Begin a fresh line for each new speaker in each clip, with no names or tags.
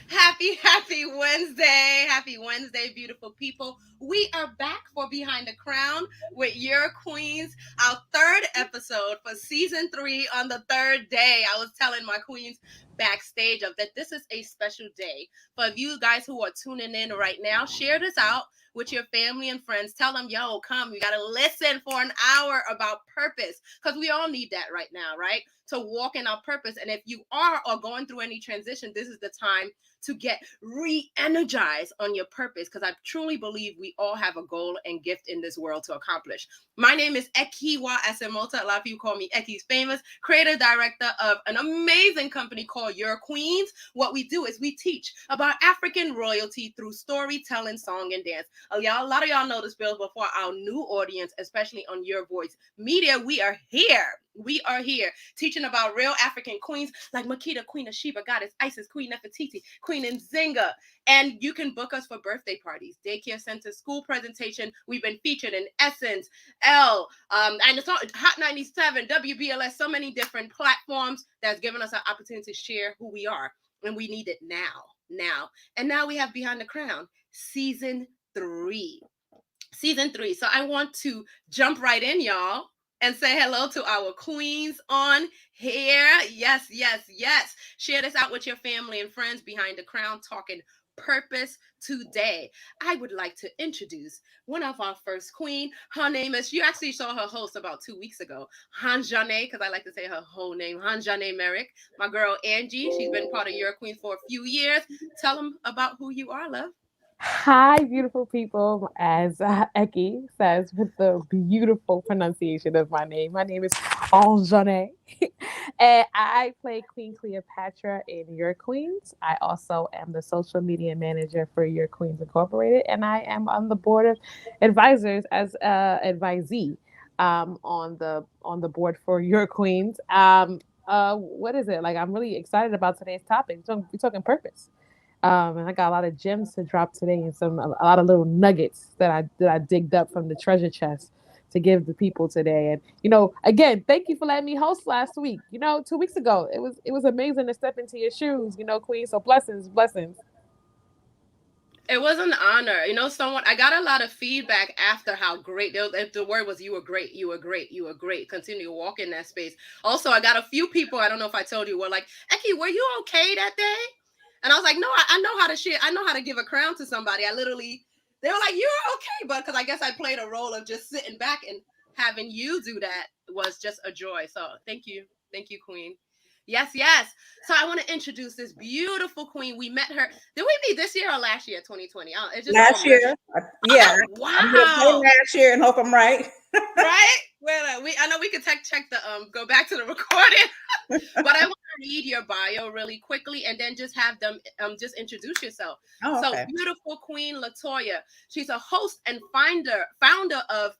Happy Wednesday. Happy Wednesday, beautiful people. We are back for Behind the Crown with your queens, our third episode for season 3 on the third day. I was telling my queens backstage of that this is a special day. For you guys who are tuning in right now, share this out with your family and friends. Tell them, yo, come, we got to listen for an hour about purpose because we all need that right now, right? To walk in our purpose. And if you are or going through any transition, this is the time to get re-energized on your purpose because I truly believe we all have a goal and gift in this world to accomplish. My name is Ekiwa Asemota. A lot of people call me Eki's Famous, creator director of an amazing company called Your Queens. What we do is we teach about African royalty through storytelling, song, and dance. A lot of y'all know this, Bill, but for our new audience, especially on Your Voice Media, we are here. We are here teaching about real African queens like Makita, Queen of Sheba, Goddess Isis, Queen Nefertiti, Queen Nzinga. And you can book us for birthday parties, daycare center, school presentation. We've been featured in Essence, and it's not Hot 97, WBLS, so many different platforms that's given us an opportunity to share who we are. And we need it now. And now we have Behind the Crown, season 3. Season 3. So I want to jump right in, y'all, and say hello to our queens on here. Yes. Share this out with your family and friends. Behind the Crown, talking purpose today. I would like to introduce one of our first queen. Her name is, you actually saw her host about 2 weeks ago, Hanjane, because I like to say her whole name, Hanjane Merrick. My girl Angie, she's been part of Your Queens for a few years. Tell them about who you are, love.
Hi, beautiful people, as Eki says with the beautiful pronunciation of my name. My name is Anjane, and I play Queen Cleopatra in Your Queens. I also am the social media manager for Your Queens Incorporated, and I am on the board of advisors as advisee on the board for Your Queens. What is it like? I'm really excited about today's topic. We're talking purpose. And I got a lot of gems to drop today and a lot of little nuggets that I digged up from the treasure chest to give the people today. And again, thank you for letting me host last week. 2 weeks ago, it was amazing to step into your shoes, Queen. So blessings.
It was an honor. Someone I got a lot of feedback after how great if the word was you were great, you were great, you were great. Continue to walk in that space. Also, I got a few people, I don't know if I told you, were like, Eki, were you okay that day? And I was like, no, I know how to share. I know how to give a crown to somebody. They were like, you're okay. But because I guess I played a role of just sitting back and having you do that was just a joy. So thank you. Thank you, Queen. Yes. So I want to introduce this beautiful queen. We met her. Did we meet this year or last year, 2020? It's just all
Last year.
merged.
Yeah.
Oh,
I'm going to play
wow.
last year and hope I'm right.
Right? Well, I know we could check the go back to the recording, but I want to read your bio really quickly and then just have them just introduce yourself.
Oh,
So
okay.
beautiful Queen Latoya. She's a host and founder of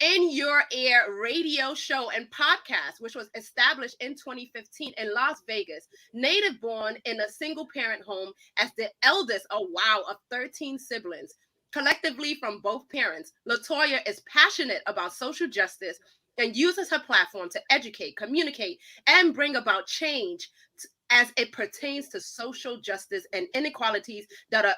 In Your Air radio show and podcast, which was established in 2015 in Las Vegas. Native born in a single parent home as the eldest, of 13 siblings. Collectively from both parents, Latoya is passionate about social justice and uses her platform to educate, communicate, and bring about change as it pertains to social justice and inequalities that are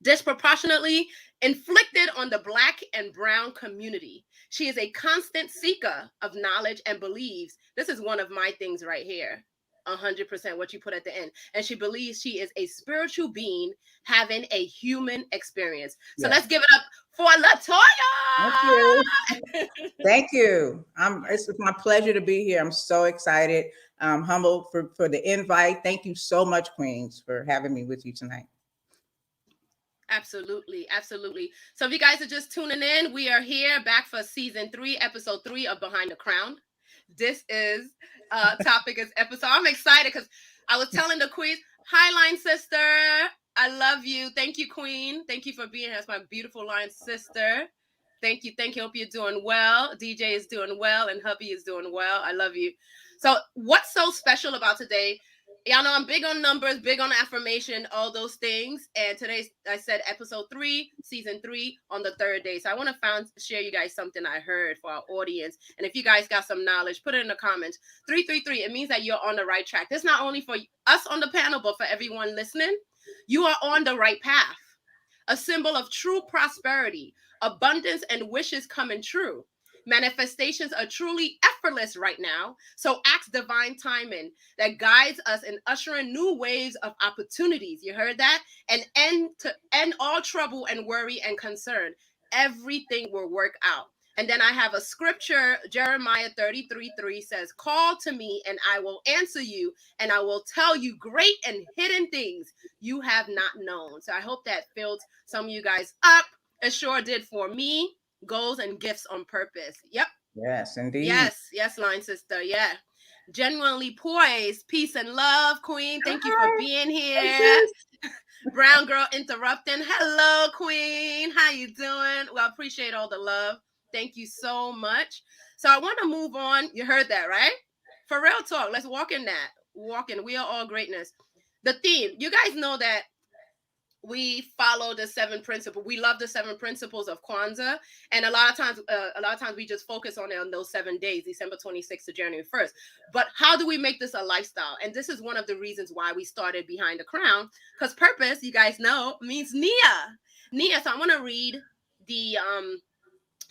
disproportionately inflicted on the Black and Brown community. She is a constant seeker of knowledge and believes this is one of my things right here. 100% what you put at the end. And she believes she is a spiritual being having a human experience. So
Yes.
let's give it up for Latoya.
Thank you. Thank you. It's my pleasure to be here. I'm so excited. I'm humbled for the invite. Thank you so much, Queens, for having me with you tonight.
Absolutely. So if you guys are just tuning in, we are here back for season 3, episode 3 of Behind the Crown. This is topic is episode. I'm excited because I was telling the queen, hi line sister. I love you. Thank you, Queen. Thank you for being here. That's my beautiful line sister. Thank you. Hope you're doing well. DJ is doing well and hubby is doing well. I love you. So what's so special about today? Y'all know I'm big on numbers, big on affirmation, all those things. And today I said episode 3, season 3 on the 3rd day. So I want to share you guys something I heard for our audience. And if you guys got some knowledge, put it in the comments. 333, it means that you're on the right track. This is not only for us on the panel, but for everyone listening. You are on the right path. A symbol of true prosperity, abundance, and wishes coming true. Manifestations are truly effortless right now. So ask divine timing that guides us in ushering new waves of opportunities. You heard that? And end all trouble and worry and concern. Everything will work out. And then I have a scripture, Jeremiah 33:3 says, call to me and I will answer you and I will tell you great and hidden things you have not known. So I hope that filled some of you guys up. It sure did for me. Goals and gifts on purpose. Yep.
Yes, indeed.
Yes, line sister. Yeah. Genuinely poised. Peace and love, Queen. Thank you for being here. Brown girl interrupting. Hello, Queen. How you doing? Well, I appreciate all the love. Thank you so much. So I want to move on. You heard that, right? For real talk. Let's walk in that. Walking. We are all greatness. The theme. You guys know that we follow the 7 principles. We love the 7 principles of Kwanzaa, and a lot of times we just focus on it on those 7 days, December 26th to January 1st. But how do we make this a lifestyle? And this is one of the reasons why we started Behind the Crown, because purpose, you guys know, means Nia. So I want to read the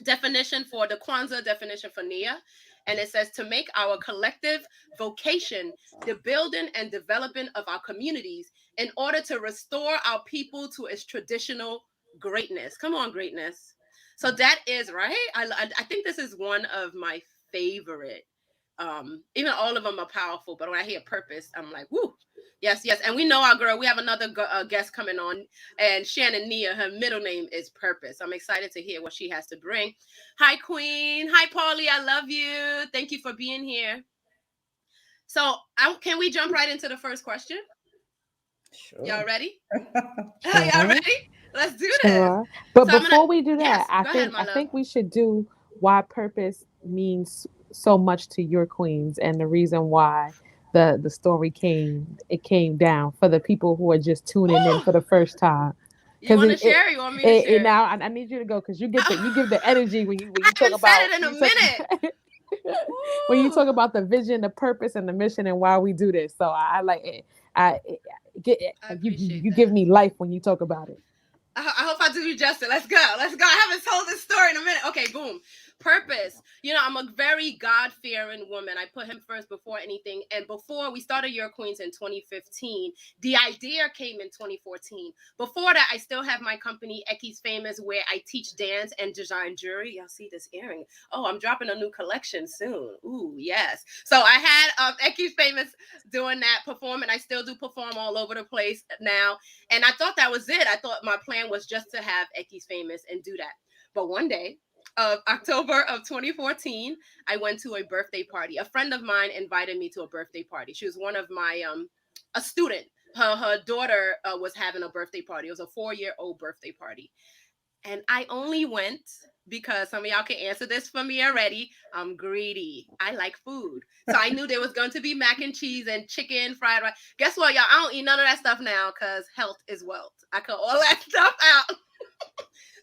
definition for the Kwanzaa definition for Nia. And it says to make our collective vocation the building and developing of our communities in order to restore our people to its traditional greatness. Come on, greatness. So that is right. I think this is one of my favorite. Even all of them are powerful, but when I hear purpose, I'm like, woo, yes. And we know our girl. We have another guest coming on, and Shannon Nia. Her middle name is Purpose. I'm excited to hear what she has to bring. Hi, Queen. Hi, Paulie. I love you. Thank you for being here. So, can we jump right into the first question?
Sure.
Y'all ready?
Sure.
Y'all ready? Let's do this.
Sure. But
So
before we do that,
Yes,
I
go
think
ahead, my
I think we should do why purpose means so much to your queens and the reason why the story came down for the people who are just tuning in for the first time.
You want to
Because
share? You want me to share?
now I need you to go because you give the energy when you
I
talk
haven't
about
said it in a minute.
when you
Ooh.
talk about the vision, the purpose, and the mission, and why we do this. So I like it. I
appreciate
you
that.
give me life when you talk about it.
I hope I do you justice. Let's go. I haven't told this story in a minute. Okay, boom. Purpose. You know, I'm a very God-fearing woman. I put him first before anything. And before we started Your Queens in 2015, the idea came in 2014. Before that, I still have my company, Eki's Famous, where I teach dance and design jewelry. Y'all see this earring? Oh, I'm dropping a new collection soon. Ooh, yes. So I had Eki's Famous doing that, performing. I still do perform all over the place now. And I thought that was it. I thought my plan was just to have Eki's Famous and do that. But one day, of October of 2014, I went to a birthday party. A friend of mine invited me to a birthday party. She was one of my a student. Her daughter was having a birthday party. It was a 4-year-old birthday party. And I only went because some of y'all can answer this for me already. I'm greedy. I like food. So I knew there was going to be mac and cheese and chicken, fried rice. Guess what, y'all? I don't eat none of that stuff now because health is wealth. I cut all that stuff out.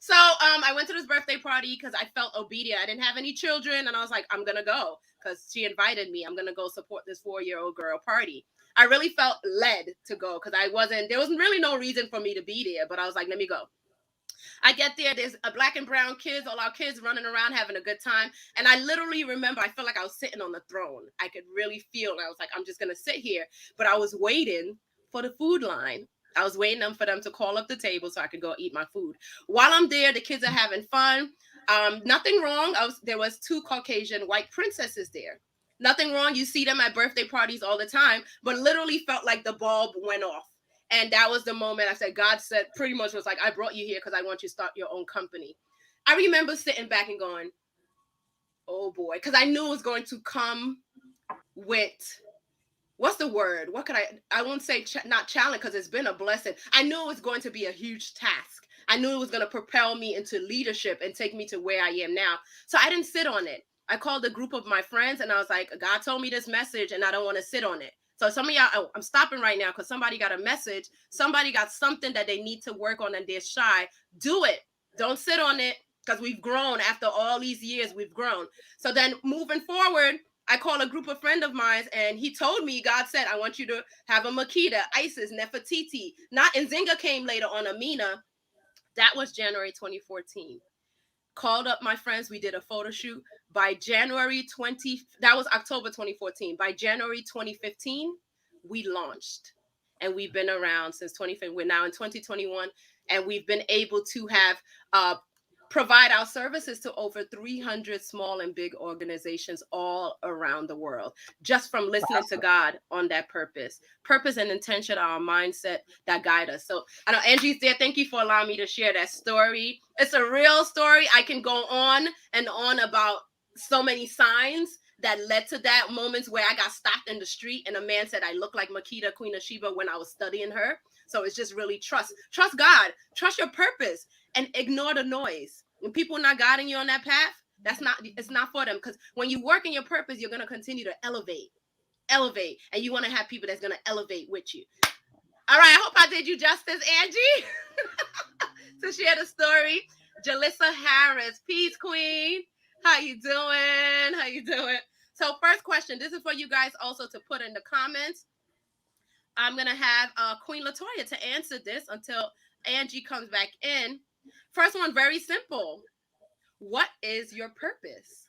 So I went to this birthday party because I felt obedient. I didn't have any children. And I was like, I'm going to go because she invited me. I'm going to go support this 4-year-old girl party. I really felt led to go because there was really no reason for me to be there. But I was like, let me go. I get there, there's a black and brown kids, all our kids running around having a good time. And I literally remember, I felt like I was sitting on the throne. I could really feel, and I was like, I'm just going to sit here. But I was waiting for the food line. I was waiting for them to call up the table so I could go eat my food. While I'm there, the kids are having fun. Nothing wrong. There was 2 Caucasian white princesses there. Nothing wrong. You see them at birthday parties all the time, but literally felt like the bulb went off. And that was the moment I said, God said pretty much was like, I brought you here because I want you to start your own company. I remember sitting back and going, oh boy, because I knew it was going to come with, what's the word? What could I won't say not challenge because it's been a blessing. I knew it was going to be a huge task. I knew it was going to propel me into leadership and take me to where I am now. So I didn't sit on it. I called a group of my friends and I was like, God told me this message and I don't want to sit on it. So some of y'all, oh, I'm stopping right now because somebody got a message. Somebody got something that they need to work on and they're shy. Do it. Don't sit on it, because we've grown after all these years. We've grown. So then moving forward, I call a group of friend of mine, and he told me, God said, I want you to have a Makita, Isis, Nefertiti. Not Nzinga came later on, Amina. That was January 2014. Called up my friends. We did a photo shoot. By January 20, that was October 2014. By January 2015, we launched. And we've been around since 2015. We're now in 2021. And we've been able to have provide our services to over 300 small and big organizations all around the world, just from listening to God on that purpose. Purpose and intention are our mindset that guide us. So I know Angie's there. Thank you for allowing me to share that story. It's a real story. I can go on and on about so many signs that led to that, moments where I got stopped in the street and a man said I look like Makita, Queen of Sheba, when I was studying her. So it's just really trust God, trust your purpose, and ignore the noise. When people are not guiding you on that path, it's not for them. Because when you work in your purpose, you're going to continue to elevate, and you want to have people that's going to elevate with you. All right, I hope I did you justice, Angie, to share the story. Jalissa Harris, peace, queen. How you doing? So first question, this is for you guys also to put in the comments. I'm going to have Queen Latoya to answer this until Angie comes back in. First one, very simple. What is your purpose?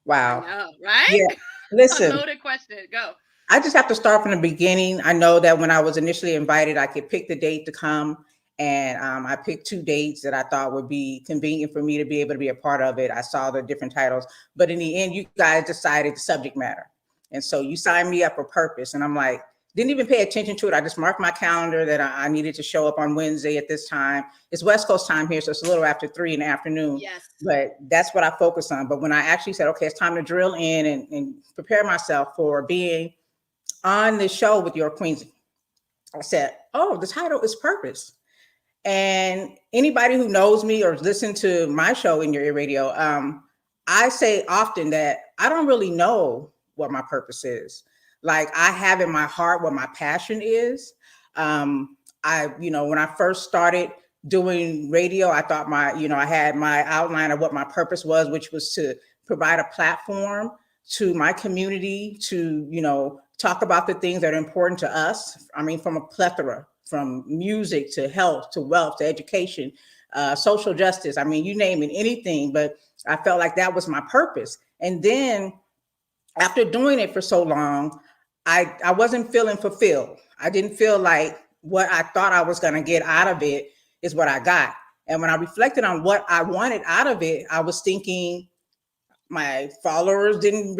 Wow.
I know, right?
Yeah. Listen.
A loaded question. Go.
I just have to start from the beginning. I know that when I was initially invited, I could pick the date to come. And I picked 2 dates that I thought would be convenient for me to be able to be a part of it. I saw the different titles. But in the end, you guys decided the subject matter. And so you signed me up for purpose. And I'm like, didn't even pay attention to it. I just marked my calendar that I needed to show up on Wednesday at this time. It's West Coast time here, so it's a little after 3 in the afternoon.
Yes.
But that's what I focus on. But when I actually said, okay, it's time to drill in and prepare myself for being on the show with your queens, I said, oh, the title is Purpose. And anybody who knows me or listened to my show in your ear radio, I say often that I don't really know what my purpose is. Like, I have in my heart what my passion is. When I first started doing radio, I thought I had my outline of what my purpose was, which was to provide a platform to my community to, talk about the things that are important to us. I mean, from a plethora, from music to health, to wealth, to education, social justice. I mean, you name it, anything, but I felt like that was my purpose. And then after doing it for so long, I wasn't feeling fulfilled. I didn't feel like what I thought I was going to get out of it is what I got. And when I reflected on what I wanted out of it, I was thinking my followers I didn't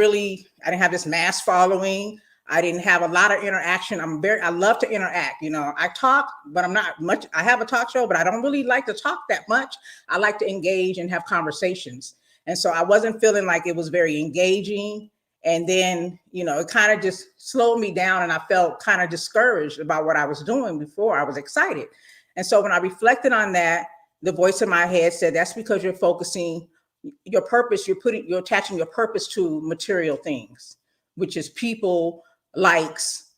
have this mass following. I didn't have a lot of interaction. I love to interact. I talk, but I'm not much. I have a talk show, but I don't really like to talk that much. I like to engage and have conversations. And so I wasn't feeling like it was very engaging. And then, it kind of just slowed me down, and I felt kind of discouraged about what I was doing before. I was excited. And so when I reflected on that, the voice in my head said, that's because you're focusing your purpose. You're attaching your purpose to material things, which is people, likes,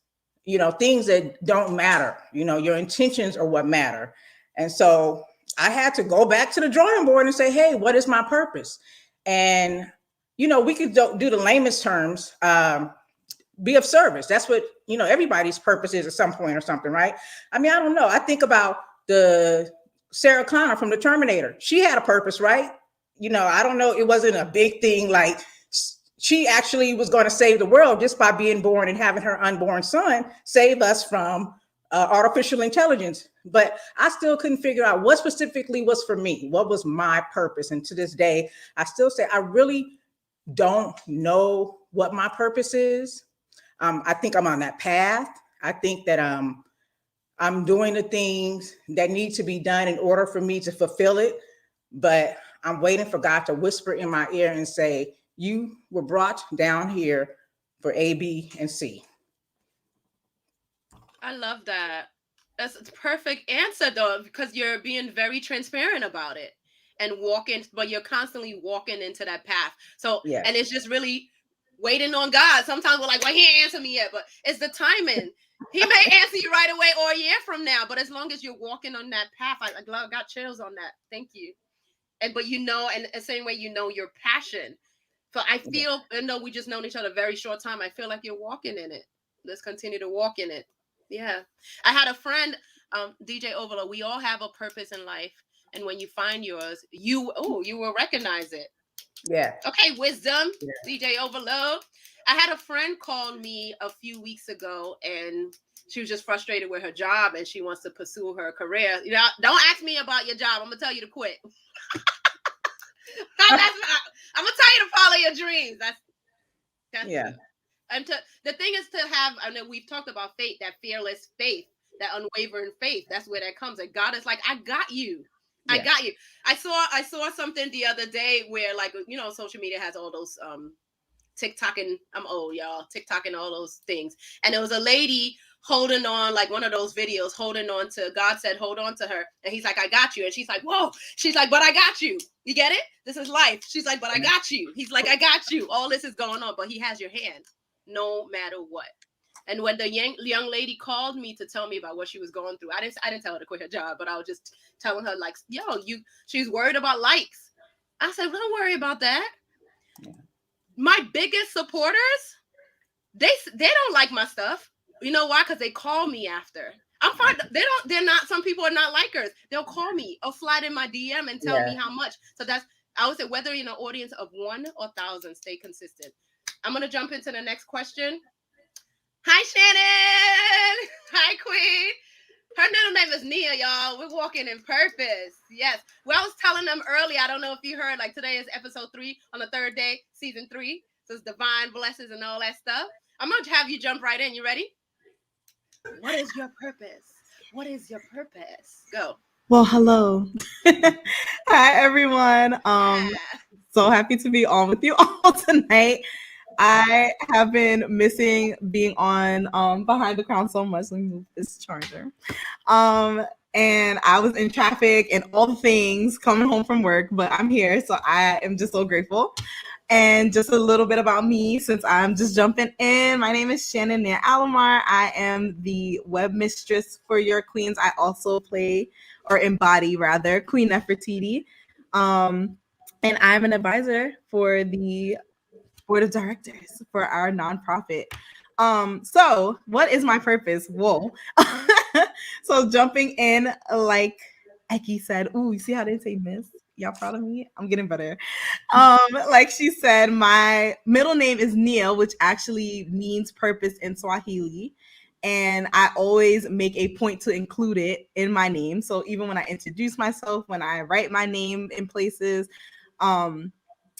things that don't matter. Your intentions are what matter. And so I had to go back to the drawing board and say, hey, what is my purpose? And we could do the layman's terms, be of service. That's what, everybody's purpose is at some point or something, right? I mean, I don't know. I think about the Sarah Connor from the Terminator. She had a purpose, right? I don't know. It wasn't a big thing. Like, she actually was going to save the world just by being born and having her unborn son save us from artificial intelligence. But I still couldn't figure out what specifically was for me. What was my purpose? And to this day, I still say I really don't know what my purpose is. I think I'm on that path. I think that I'm doing the things that need to be done in order for me to fulfill it. But I'm waiting for God to whisper in my ear and say, you were brought down here for A, B, and C.
I love that. That's a perfect answer, though, because you're being very transparent about it and but you're constantly walking into that path. So, yeah. And it's just really waiting on God. Sometimes we're like, well, he ain't answered me yet, but it's the timing. He may answer you right away or a year from now, but as long as you're walking on that path, I got chills on that. Thank you. But and the same way your passion. So I feel, even though we just known each other a very short time, I feel like you're walking in it. Let's continue to walk in it. Yeah. I had a friend, DJ Overload. We all have a purpose in life. And when you find yours, you will recognize it.
Yeah.
Okay, wisdom, DJ Overload. I had a friend call me a few weeks ago, and she was just frustrated with her job, and she wants to pursue her career. Don't ask me about your job. I'm gonna tell you to quit. I'm gonna tell you to follow your dreams. That's
yeah.
And the thing is to have. I know we've talked about faith, that fearless faith, that unwavering faith. That's where that comes. And God is like, I got you. I got you. I saw something the other day where, like, social media has all those TikTok, and I'm old, y'all. TikTok and all those things. And there was a lady holding on, like one of those videos, holding on to, God said, hold on to her. And he's like, I got you. And she's like, whoa. She's like, but I got you. You get it? This is life. She's like, but I got you. He's like, I got you. All this is going on, but he has your hand no matter what. And when the young lady called me to tell me about what she was going through, I didn't tell her to quit her job, but I was just telling her, like, she's worried about likes. I said, well, don't worry about that. Yeah. My biggest supporters, they don't like my stuff. You know why? Because they call me after. I'm fine. Some people are not likers. They'll call me or slide in my DM and tell me how much. So I would say, whether you're in an audience of 1 or 1,000, stay consistent. I'm going to jump into the next question. Hi, Shannon. Hi, Queen. Her middle name is Nia, y'all. We're walking in purpose. Yes. Well, I was telling them earlier, I don't know if you heard, like, today is episode 3 on the 3rd day, season 3. So it's divine blessings and all that stuff. I'm going to have you jump right in. You ready? What is your purpose? What is your purpose? Go.
Well, hello. Hi, everyone. So happy to be on with you all tonight. I have been missing being on Behind the Crown so much. Let me move this charger. And I was in traffic and all the things coming home from work, but I'm here. So I am just so grateful. And just a little bit about me, since I'm just jumping in. My name is Shannon Nia Alomar. I am the web mistress for Your Queens. I also play, or embody rather, Queen Nefertiti. And I'm an advisor for the board of directors for our nonprofit. So what is my purpose? Whoa. So jumping in, like Eki said, ooh, you see how they say miss? Y'all proud of me? I'm getting better. Like she said, my middle name is Nia, which actually means purpose in Swahili. And I always make a point to include it in my name. So even when I introduce myself, when I write my name in places, and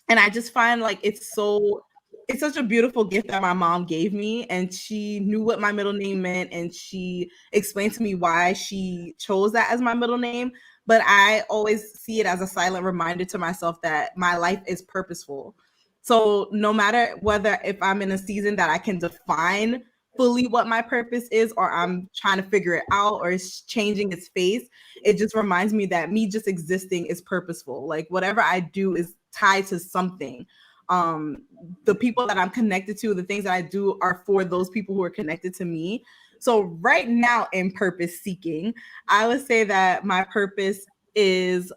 I just find like it's such a beautiful gift that my mom gave me, and she knew what my middle name meant, and she explained to me why she chose that as my middle name. But I always see it as a silent reminder to myself that my life is purposeful. So no matter whether if I'm in a season that I can define fully what my purpose is, or I'm trying to figure it out, or it's changing its face, it just reminds me that me just existing is purposeful. Like whatever I do is tied to something. The people that I'm connected to, the things that I do are for those people who are connected to me. So right now in purpose seeking, I would say that my purpose is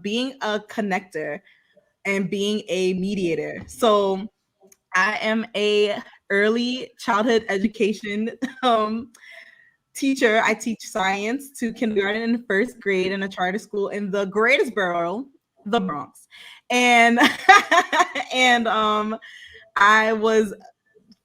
being a connector and being a mediator. So I am a early childhood education teacher. I teach science to kindergarten and first grade in a charter school in the greatest borough, the Bronx. And I was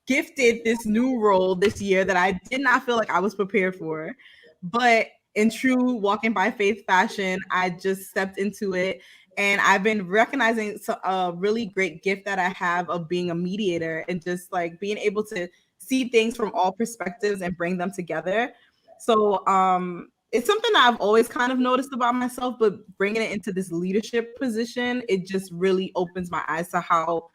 gifted this new role this year that I did not feel like I was prepared for. But in true walking by faith fashion, I just stepped into it. And I've been recognizing a really great gift that I have of being a mediator and just like being able to see things from all perspectives and bring them together. So it's something that I've always kind of noticed about myself, but bringing it into this leadership position, it just really opens my eyes to how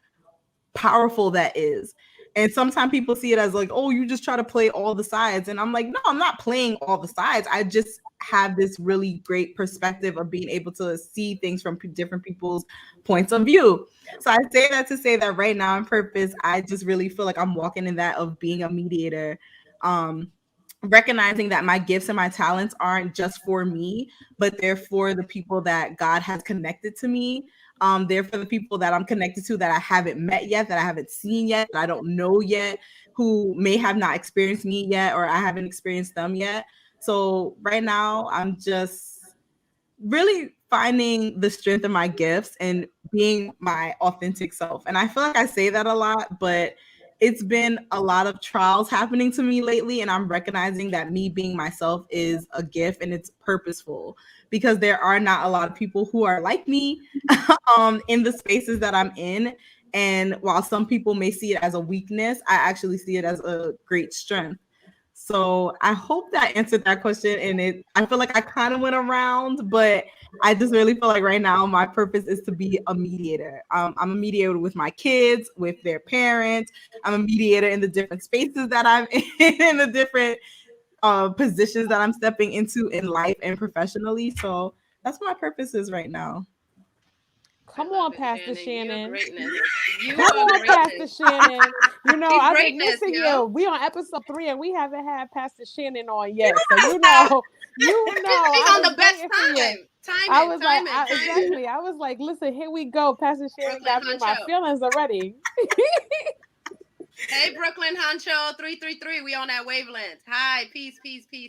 powerful that is. And sometimes people see it as like, oh, you just try to play all the sides. And I'm like, no, I'm not playing all the sides. I just have this really great perspective of being able to see things from different people's points of view. So I say that to say that right now on purpose, I just really feel like I'm walking in that of being a mediator. Recognizing that my gifts and my talents aren't just for me, but they're for the people that God has connected to me. They're for the people that I'm connected to that I haven't met yet, that I haven't seen yet, that I don't know yet, who may have not experienced me yet, or I haven't experienced them yet. So right now, I'm just really finding the strength of my gifts and being my authentic self. And I feel like I say that a lot, but it's been a lot of trials happening to me lately. And I'm recognizing that me being myself is a gift and it's purposeful because there are not a lot of people who are like me in the spaces that I'm in. And while some people may see it as a weakness, I actually see it as a great strength. So I hope that answered that question. And I feel like I kind of went around, but I just really feel like right now my purpose is to be a mediator. I'm a mediator with my kids, with their parents. I'm a mediator in the different spaces that I'm in the different positions that I'm stepping into in life and professionally. So that's what my purpose is right now.
Come on, Pastor Shannon.
Greatness.
Come on, Pastor Shannon. You know, I've been
greatness,
missing
yo.
you. We on episode 3 and we haven't had Pastor Shannon on yet. So you know,
She's
I
on
was
the best
waiting for you.
time.
I was like, exactly. I was like, listen, here we go. Pastor Shannon got me my feelings already.
Hey, Brooklyn Honcho 333. We on that wavelength. Hi, peace.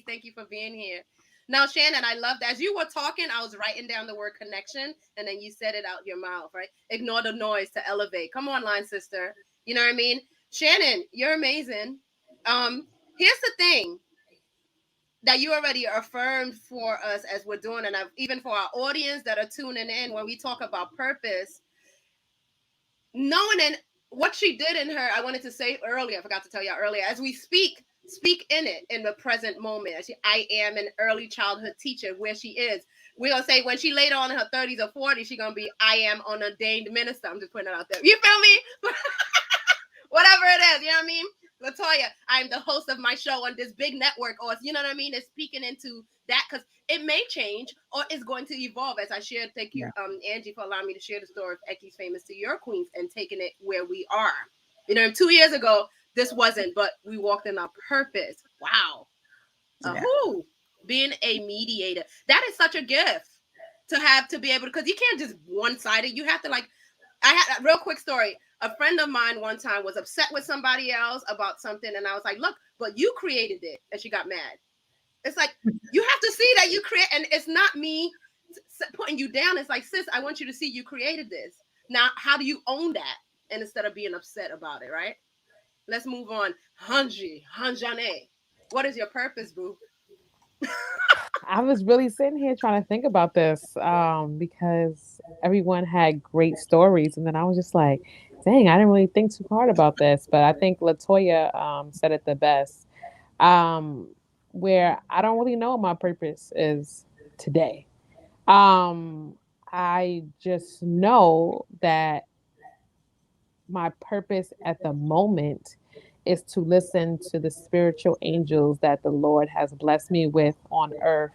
Thank you for being here. Now, Shannon, I love that. As you were talking, I was writing down the word connection, and then you said it out your mouth, right? Ignore the noise to elevate. Come on, line sister. You know what I mean? Shannon, you're amazing. Here's the thing that you already affirmed for us as we're doing, and even for our audience that are tuning in when we talk about purpose, knowing and what she did in her, I wanted to say earlier, I forgot to tell you earlier, as we speak in it in the present moment. I am an early childhood teacher where she is. We're going to say when she later on in her 30s or 40s, she's going to be, I am an ordained minister. I'm just putting it out there. You feel me? Whatever it is, you know what I mean? Latoya, I'm the host of my show on this big network, or you know what I mean? It's speaking into that because it may change or it's going to evolve. As I shared, thank you, Angie, for allowing me to share the story of Eki's Famous to Your Queens and taking it where we are. You know, 2 years ago, this wasn't, but we walked in our purpose. Wow. Being a mediator. That is such a gift to have to be able to, because you can't just one-sided. You have to I had a real quick story. A friend of mine one time was upset with somebody else about something. And I was like, look, but you created it. And she got mad. It's like, you have to see that you create. And it's not me putting you down. It's like, sis, I want you to see you created this. Now, how do you own that? And instead of being upset about it, right? Let's move on. Hanjane, what is your purpose, boo?
I was really sitting here trying to think about this because everyone had great stories. And then I was just like, dang, I didn't really think too hard about this. But I think Latoya said it the best, where I don't really know what my purpose is today. I just know that my purpose at the moment is to listen to the spiritual angels that the Lord has blessed me with on earth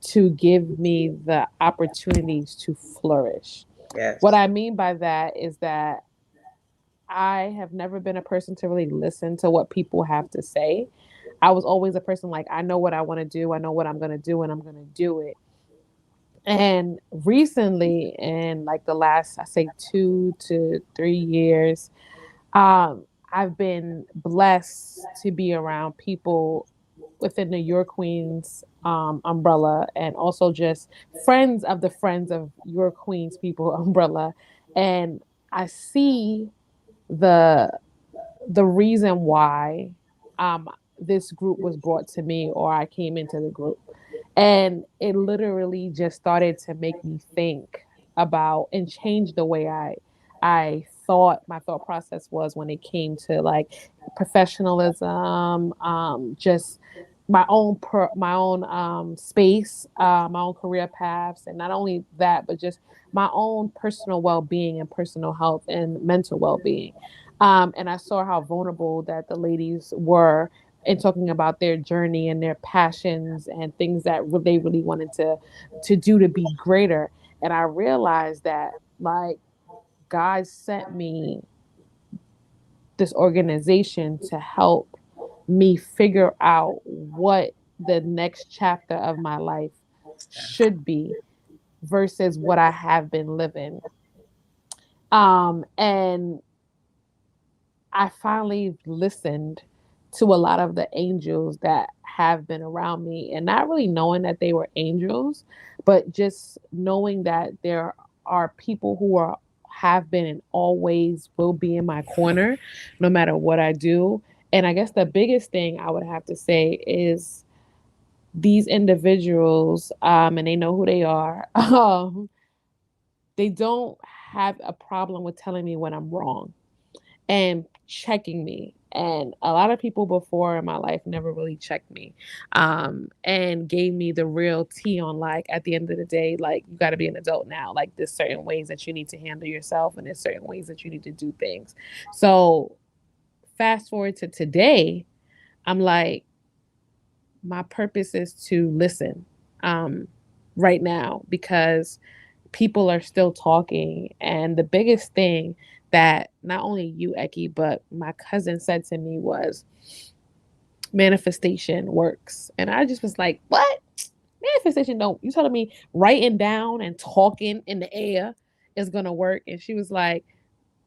to give me the opportunities to flourish.
Yes.
What I mean by that is that I have never been a person to really listen to what people have to say. I was always a person like, I know what I want to do. I know what I'm going to do, and I'm going to do it. And recently, in like the last, I say 2 to 3 years, I've been blessed to be around people within the Your Queens umbrella, and also just friends of Your Queens people umbrella. And I see the reason why this group was brought to me, or I came into the group. And it literally just started to make me think about and change the way I thought my thought process was when it came to like professionalism, just my own space, my own career paths, and not only that, but just my own personal well-being and personal health and mental well-being. And I saw how vulnerable that the ladies were in talking about their journey and their passions and things that they really wanted to do to be greater. And I realized that like God sent me this organization to help me figure out what the next chapter of my life should be versus what I have been living. And I finally listened to a lot of the angels that have been around me, and not really knowing that they were angels, but just knowing that there are people who are have been and always will be in my corner no matter what I do. And I guess the biggest thing I would have to say is these individuals, and they know who they are, they don't have a problem with telling me when I'm wrong and checking me. And a lot of people before in my life never really checked me, and gave me the real tea on like, at the end of the day, like, you got to be an adult now. Like, there's certain ways that you need to handle yourself, and there's certain ways that you need to do things. So fast forward to today, I'm like, my purpose is to listen, right now, because people are still talking. And the biggest thing that not only you, Eki, but my cousin said to me was, manifestation works. And I just was like, what? Manifestation don't, you telling me writing down and talking in the air is gonna work? And she was like,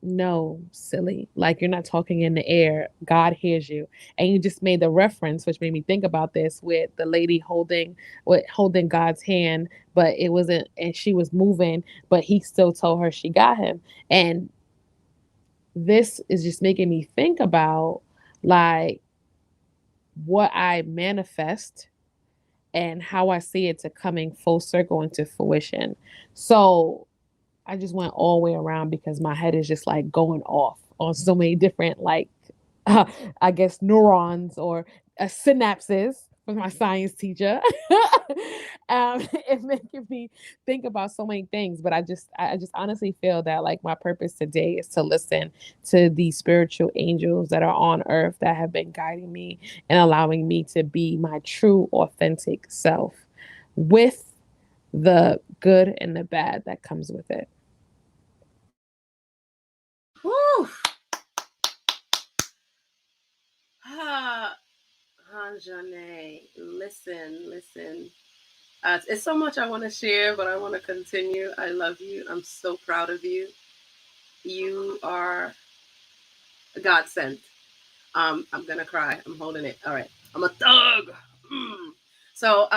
no, silly. Like, you're not talking in the air. God hears you. And you just made the reference, which made me think about this, with the lady holding God's hand, but it wasn't, and she was moving, but he still told her she got him. And this is just making me think about like what I manifest and how I see it to coming full circle into fruition. So I just went all the way around because my head is just like going off on so many different, like, I guess, neurons or synapses from my science teacher. It making me think about so many things. But I just honestly feel that like my purpose today is to listen to these spiritual angels that are on earth that have been guiding me and allowing me to be my true, authentic self with the good and the bad that comes with it.
Whew. Janae, listen. It's so much I want to share, but I want to continue. I love you. I'm so proud of you. You are a godsend. I'm gonna cry. I'm holding it. All right. I'm a thug. So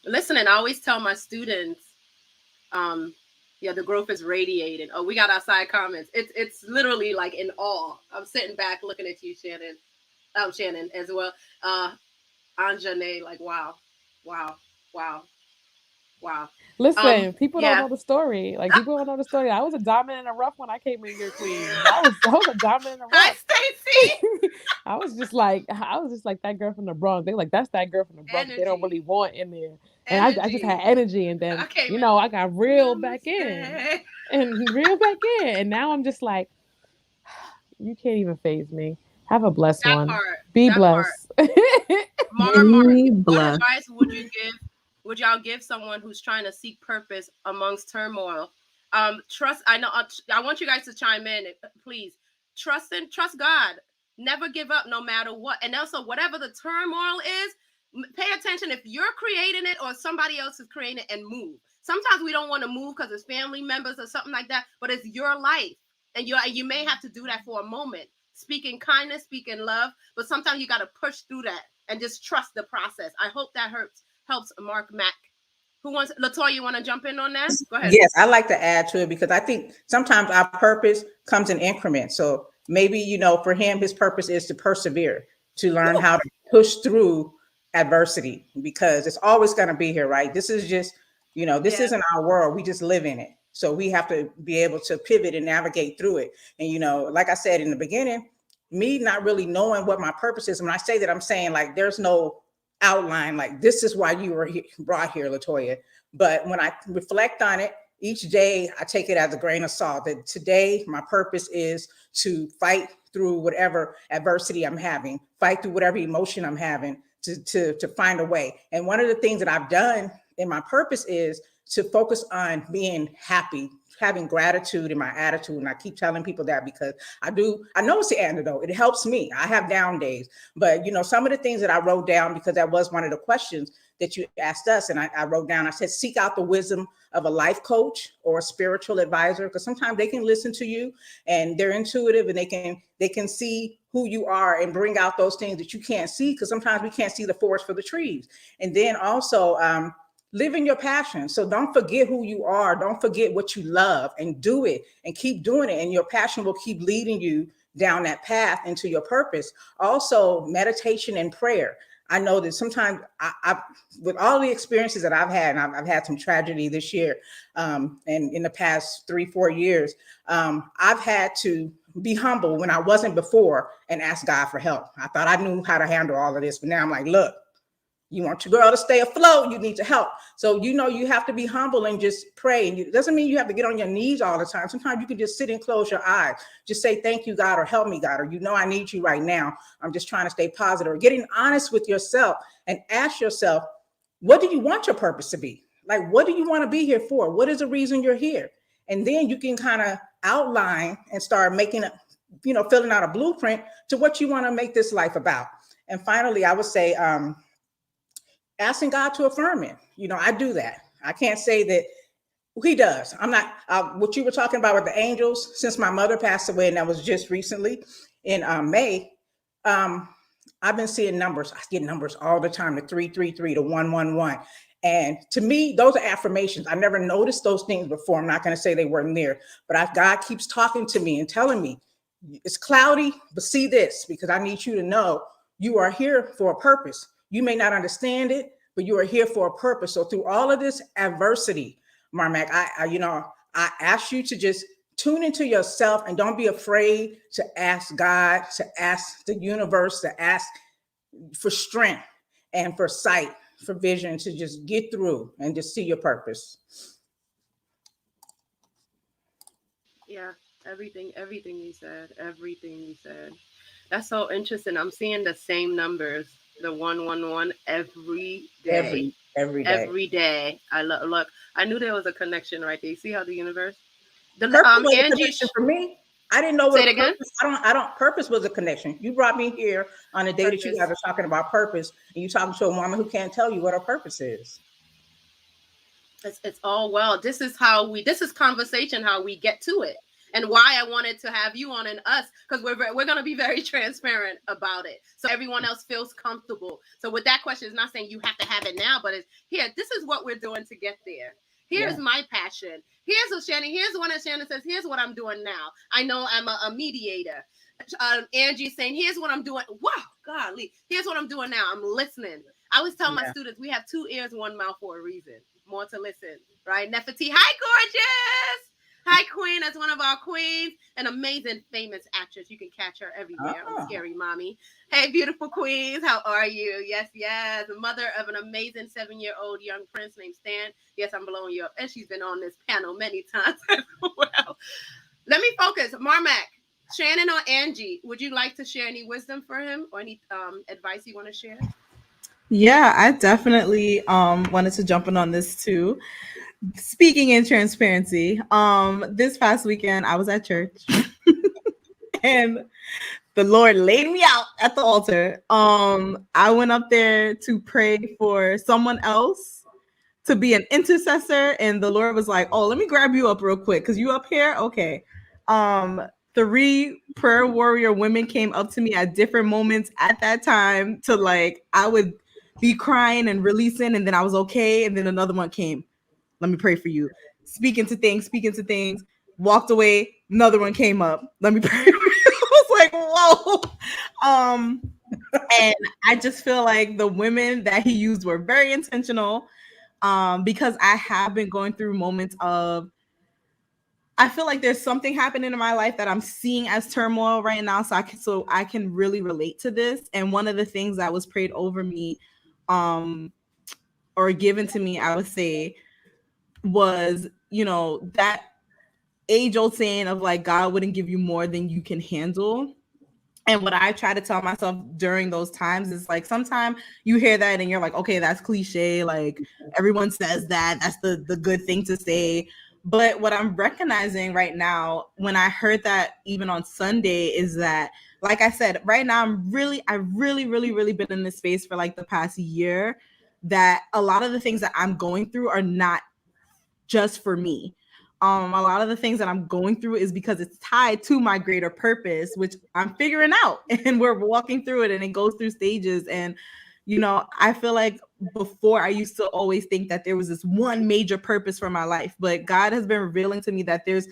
listen, and I always tell my students, yeah, the growth is radiating. Oh, we got our side comments. It's literally like in awe. I'm sitting back looking at you, Shannon. Shannon as well. Anjane, like wow.
Listen, people
yeah.
don't know the story. Like, people don't know the story. I was a diamond in the rough when I came in here, Queen. I was a diamond in the
Hi,
rough.
Stacy.
I was just like that girl from the Bronx. They like, that's that girl from the Bronx. They don't really want in there. And I just had energy, and then I got reeled back in, and now I'm just like, you can't even faze me. Have a blessed one. Be blessed.
Mark, what advice would you give? Would y'all give someone who's trying to seek purpose amongst turmoil? Trust. I know. I want you guys to chime in, please. Trust God. Never give up, no matter what. And also, whatever the turmoil is, pay attention if you're creating it or somebody else is creating it, and move. Sometimes we don't want to move because it's family members or something like that, but it's your life, and you may have to do that for a moment. Speaking kindness, speaking love, but sometimes you got to push through that and just trust the process. I hope that helps Mark Mack. Who wants, Latoya, you want to jump in on that? Go ahead.
Yes, I like to add to it because I think sometimes our purpose comes in increments. So maybe, for him, his purpose is to persevere, to learn how to push through adversity, because it's always going to be here, right? This is just, this isn't our world. We just live in it. So we have to be able to pivot and navigate through it. And, like I said in the beginning, me not really knowing what my purpose is. When I say that, I'm saying like, there's no outline, like this is why you were brought here, Latoya. But when I reflect on it, each day I take it as a grain of salt that today my purpose is to fight through whatever adversity I'm having, fight through whatever emotion I'm having to find a way. And one of the things that I've done in my purpose is to focus on being happy, having gratitude in my attitude. And I keep telling people that because I know it's the antidote. It helps me. I have down days, but some of the things that I wrote down, because that was one of the questions that you asked us. And I wrote down, I said, seek out the wisdom of a life coach or a spiritual advisor, because sometimes they can listen to you and they're intuitive and they can see who you are and bring out those things that you can't see, because sometimes we can't see the forest for the trees. And then also live in your passion. So don't forget who you are. Don't forget what you love, and do it and keep doing it. And your passion will keep leading you down that path into your purpose. Also, meditation and prayer. I know that sometimes I with all the experiences that I've had, and I've had some tragedy this year, and in the past 3-4 years, I've had to be humble when I wasn't before and ask God for help. I thought I knew how to handle all of this, but now I'm like, look, you want your girl to stay afloat, you need to help. So, you have to be humble and just pray. And it doesn't mean you have to get on your knees all the time. Sometimes you can just sit and close your eyes. Just say, thank you, God, or help me, God, or I need you right now. I'm just trying to stay positive. Or getting honest with yourself and ask yourself, what do you want your purpose to be? Like, what do you want to be here for? What is the reason you're here? And then you can kind of outline and start making filling out a blueprint to what you want to make this life about. And finally, I would say, asking God to affirm it. I do that. I can't say that he does. I'm not, what you were talking about with the angels, since my mother passed away, and that was just recently in May, I've been seeing numbers. I get numbers all the time, the 333, the 111. And to me, those are affirmations. I never noticed those things before. I'm not going to say they weren't there, but God keeps talking to me and telling me, it's cloudy, but see this, because I need you to know you are here for a purpose. You may not understand it, but you are here for a purpose. So through all of this adversity, Marmac, I ask you to just tune into yourself and don't be afraid to ask God, to ask the universe, to ask for strength and for sight, for vision, to just get through and just see your purpose.
Yeah, everything you said. That's so interesting. I'm seeing the same numbers, the 111 every day. Every day. I look. I knew there was a connection right there. You see how the universe.
Angie, for me, I didn't know what
say it again.
Purpose was a connection. You brought me here on a day that you guys are talking about purpose, and you talking to a woman who can't tell you what her purpose is.
It's all well. This is conversation, how we get to it. And why I wanted to have you on and us, because we're going to be very transparent about it, so everyone else feels comfortable. So with that question, it's not saying you have to have it now, but it's here. This is what we're doing to get there. Here's my passion. Here's what Shannon. Here's one that Shannon says. Here's what I'm doing now. I know I'm a mediator. Angie's saying, here's what I'm doing. Wow, golly. Here's what I'm doing now. I'm listening. I always tell my students, we have 2 ears, 1 mouth for a reason. More to listen, right? Nefertiti, hi, gorgeous. Hi, Queen. That's one of our queens. An amazing, famous actress. You can catch her everywhere on Scary Mommy. Hey, beautiful queens. How are you? Yes. The mother of an amazing 7-year-old young prince named Stan. Yes, I'm blowing you up. And she's been on this panel many times as well. Let me focus. Marmac, Shannon or Angie, would you like to share any wisdom for him or any advice you want to share?
Yeah, I definitely wanted to jump in on this too. Speaking in transparency, this past weekend I was at church and the Lord laid me out at the altar. I went up there to pray for someone else to be an intercessor, and the Lord was like, "Oh, let me grab you up real quick because you up here, okay." 3 prayer warrior women came up to me at different moments at that time to I would be crying and releasing, and then I was okay, and then another one came. Let me pray for you. Speaking to things, walked away. Another one came up. Let me pray for you. I was like, whoa. And I just feel like the women that he used were very intentional, because I have been going through moments of, I feel like there's something happening in my life that I'm seeing as turmoil right now. So I can really relate to this. And one of the things that was prayed over me, or given to me, I would say, was that age-old saying of like God wouldn't give you more than you can handle. And what I try to tell myself during those times is like, sometimes you hear that and you're like, okay, that's cliche. Like everyone says that, that's the good thing to say. But what I'm recognizing right now, when I heard that even on Sunday, is that, like I said, right now I've really been in this space for like the past year, that a lot of the things that I'm going through are not just for me. A lot of the things that I'm going through is because it's tied to my greater purpose, which I'm figuring out, and we're walking through it, and it goes through stages. And I feel like before I used to always think that there was this one major purpose for my life, but God has been revealing to me that there's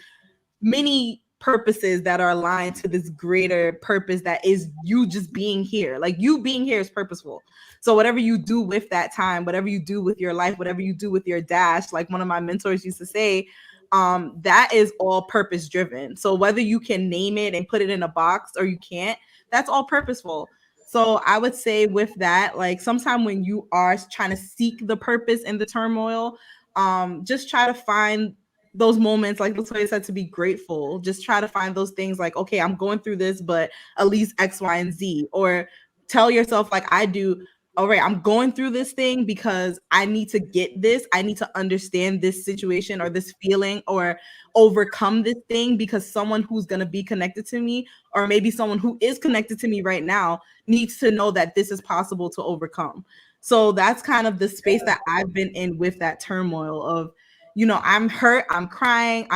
many purposes that are aligned to this greater purpose, that is you just being here. Like, you being here is purposeful. So whatever you do with that time, whatever you do with your life, whatever you do with your dash, like one of my mentors used to say, that is all purpose driven. So whether you can name it and put it in a box or you can't, that's all purposeful. So I would say with that, like, sometime when you are trying to seek the purpose in the turmoil, just try to find those moments, like Latoya said, to be grateful. Just try to find those things like, okay, I'm going through this, but at least X, Y, and Z. Or tell yourself, like I do, all right, I'm going through this thing because I need to get this. I need to understand this situation or this feeling, or overcome this thing, because someone who's going to be connected to me, or maybe someone who is connected to me right now, needs to know that this is possible to overcome. So that's kind of the space that I've been in with that turmoil of, I'm hurt, I'm crying,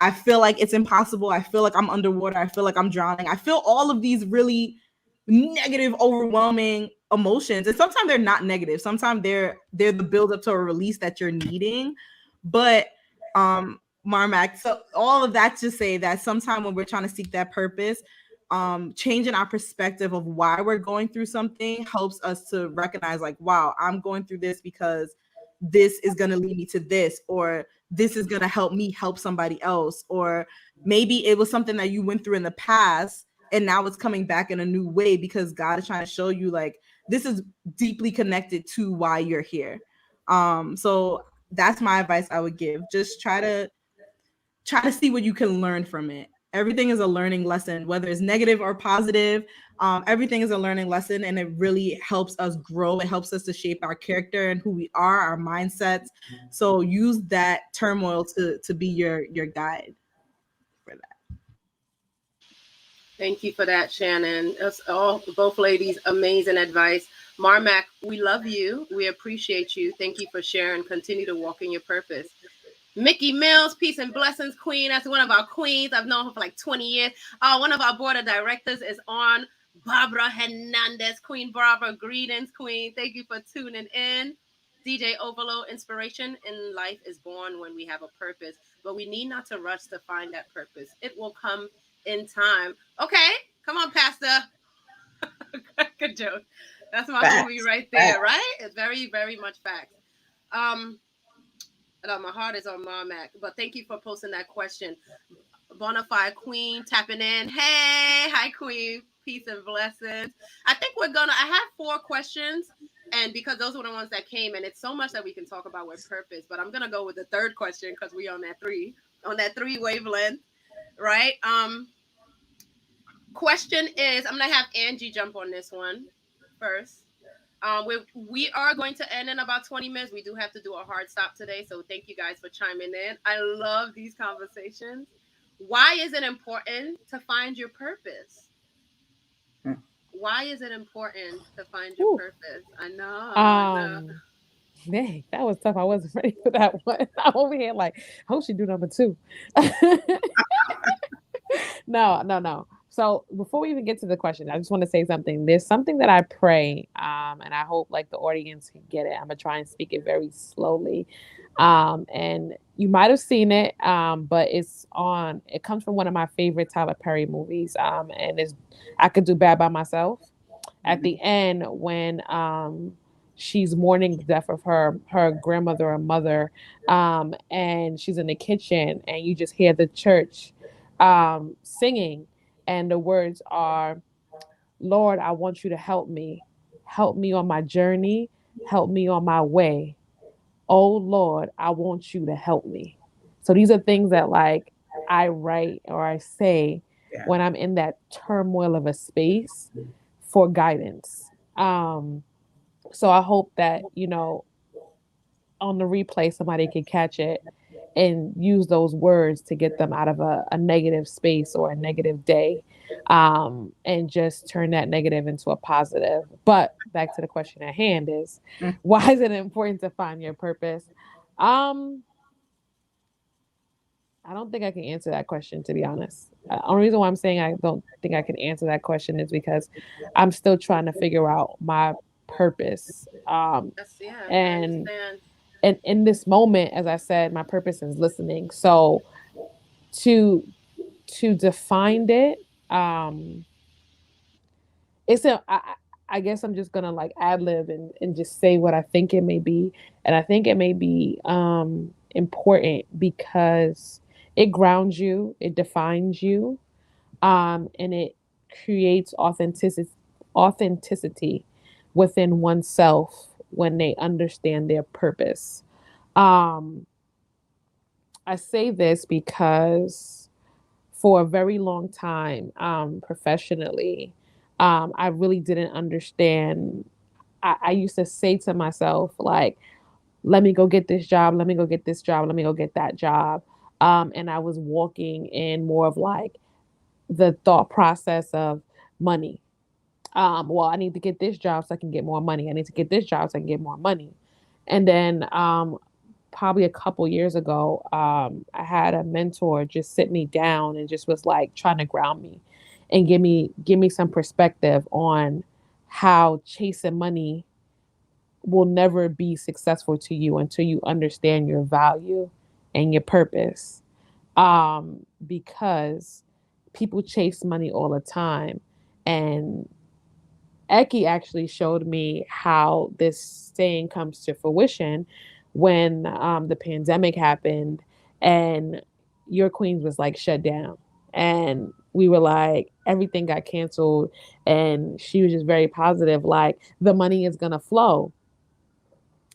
I feel like it's impossible. I feel like I'm underwater. I feel like I'm drowning. I feel all of these really negative, overwhelming emotions. And sometimes they're not negative. Sometimes they're the buildup to a release that you're needing. But Marmac, so all of that to say that sometimes when we're trying to seek that purpose, changing our perspective of why we're going through something helps us to recognize, like, wow, I'm going through this because this is going to lead me to this, or this is going to help me help somebody else. Or maybe it was something that you went through in the past and now it's coming back in a new way because God is trying to show you, like, this is deeply connected to why you're here. So that's my advice I would give. Just try to see what you can learn from it. Everything is a learning lesson, whether it's negative or positive. Everything is a learning lesson, and it really helps us grow. It helps us to shape our character and who we are, our mindsets. So use that turmoil to be your guide for that.
Thank you for that, Shannon. That's all, both ladies, amazing advice. Marmac, we love you. We appreciate you. Thank you for sharing. Continue to walk in your purpose. Mickey Mills, peace and blessings, queen. That's one of our queens. I've known her for like 20 years. One of our board of directors is on, Barbara Hernandez. Queen Barbara, greetings, queen. Thank you for tuning in. DJ Overload, inspiration in life is born when we have a purpose, but we need not to rush to find that purpose. It will come in time. Okay, come on, Pastor. Good joke. That's my movie right there, right? It's very, very much fact. My heart is on Marmac, but thank you for posting that question. Bonafide Queen tapping in. Hey, hi Queen, peace and blessings. I think I have 4 questions, and because those were the ones that came, and it's so much that we can talk about with purpose, but I'm gonna go with the 3rd question because we on that 3 wavelength, right? Question is, I'm gonna have Angie jump on this one first. We are going to end in about 20 minutes. We do have to do a hard stop today, so thank you guys for chiming in. I love these conversations. Why is it important to find your purpose? Why is it important to find your purpose? I know.
Dang, that was tough. I wasn't ready for that one. I'm over here like, I hope she do number 2. No. So before we even get to the question, I just want to say something. There's something that I pray, and I hope like the audience can get it. I'm gonna try and speak it very slowly. And you might have seen it, but it comes from one of my favorite Tyler Perry movies. And it's I Could Do Bad by Myself. At the end, when she's mourning the death of her grandmother or mother, and she's in the kitchen, and you just hear the church singing. And the words are, Lord, I want you to help me. Help me on my journey. Help me on my way. Oh, Lord, I want you to help me. So these are things that like I write or I say
Yeah.
when I'm in that turmoil of a space for guidance. So I hope that, you know, on the replay, somebody can catch it and use those words to get them out of a negative space or a negative day, and just turn that negative into a positive. But back to the question at hand is,
Mm.
why is it important to find your purpose? Um, I don't think I can answer that question, to be honest. Only reason why I'm saying I don't think I can answer that question is because I'm still trying to figure out my purpose.
Yeah, I
And
understand.
and in this moment, as I said, my purpose is listening. So to define it, it's I guess I'm just gonna like ad lib and just say what I think it may be. And I think it may be important because it grounds you, it defines you, and it creates authenticity within oneself when they understand their purpose. Um, I say this because for a very long time, professionally, I really didn't understand. I used to say to myself, like, let me go get this job, let me go get this job, let me go get that job. And I was walking in more of like the thought process of money. Well, I need to get this job so I can get more money. I need to get this job so I can get more money. And then probably a couple years ago, I had a mentor just sit me down and just was like trying to ground me and give me some perspective on how chasing money will never be successful to you until you understand your value and your purpose. Because people chase money all the time. And Eki actually showed me how this saying comes to fruition when the pandemic happened and Your Queens was like shut down. And we were like, everything got canceled. And she was just very positive, like, the money is going to flow.